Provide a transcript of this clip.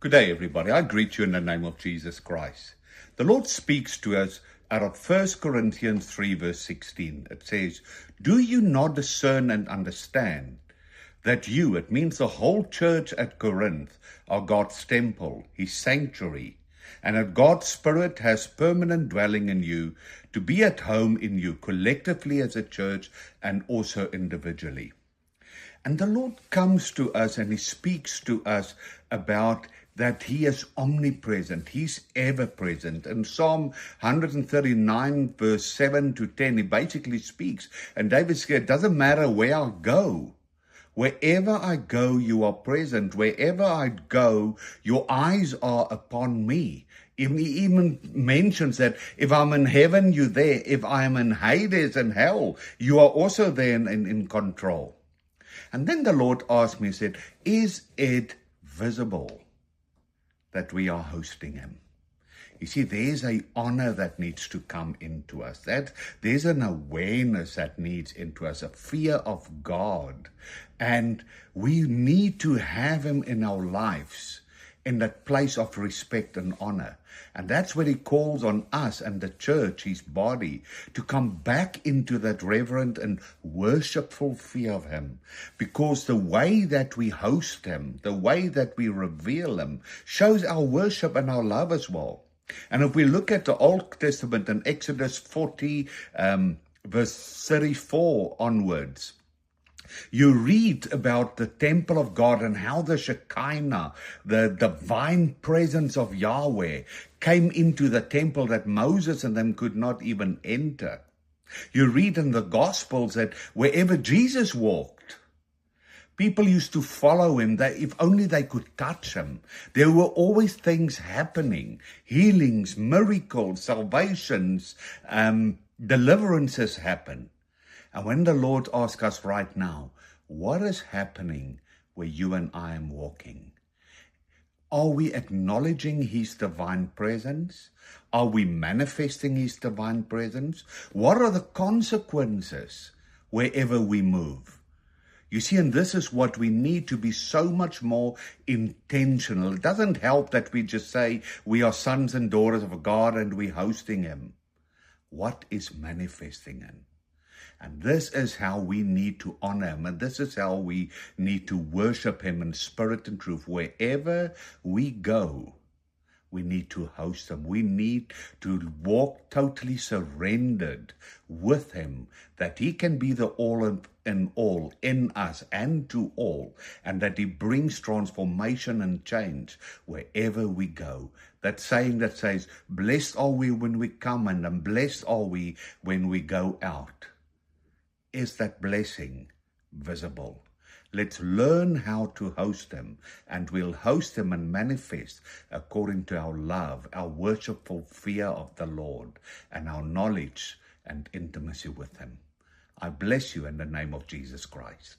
Good day, everybody. I greet you in the name of Jesus Christ. The Lord speaks to us out of 1 Corinthians 3 verse 16. It says, "Do you not discern and understand that you," it means the whole church at Corinth, "are God's temple, his sanctuary, and that God's Spirit has permanent dwelling in you, to be at home in you collectively as a church and also individually." And the Lord comes to us and he speaks to us about that he is omnipresent. He's ever present. In Psalm 139 verse 7 to 10, he basically speaks. And David said, it doesn't matter where I go. Wherever I go, you are present. Wherever I go, your eyes are upon me. He even mentions that if I'm in heaven, you're there. If I am in Hades and hell, you are also there in control. And then the Lord asked me, he said, is it visible that we are hosting him? You see, there's an honor that needs to come into us. That there's an awareness that needs into us, a fear of God. And we need to have him in our lives in that place of respect and honor. And that's where he calls on us and the church, his body, to come back into that reverent and worshipful fear of him. Because the way that we host him, the way that we reveal him, shows our worship and our love as well. And if we look at the Old Testament in Exodus 40, verse 34 onwards, you read about the temple of God and how the Shekinah, the divine presence of Yahweh, came into the temple that Moses and them could not even enter. You read in the Gospels that wherever Jesus walked, people used to follow him, that if only they could touch him. There were always things happening, healings, miracles, salvations, deliverances happen. And when the Lord asks us right now, what is happening where you and I am walking? Are we acknowledging his divine presence? Are we manifesting his divine presence? What are the consequences wherever we move? You see, and this is what we need to be so much more intentional. It doesn't help that we just say we are sons and daughters of God and we're hosting him. What is manifesting him? And this is how we need to honor him. And this is how we need to worship him in spirit and truth. Wherever we go, we need to host him. We need to walk totally surrendered with him, that he can be the all in all in us and to all, and that he brings transformation and change wherever we go. That saying that says, blessed are we when we come and blessed are we when we go out. Is that blessing visible? Let's learn how to host him, and we'll host him and manifest according to our love, our worshipful fear of the Lord, and our knowledge and intimacy with him. I bless you in the name of Jesus Christ.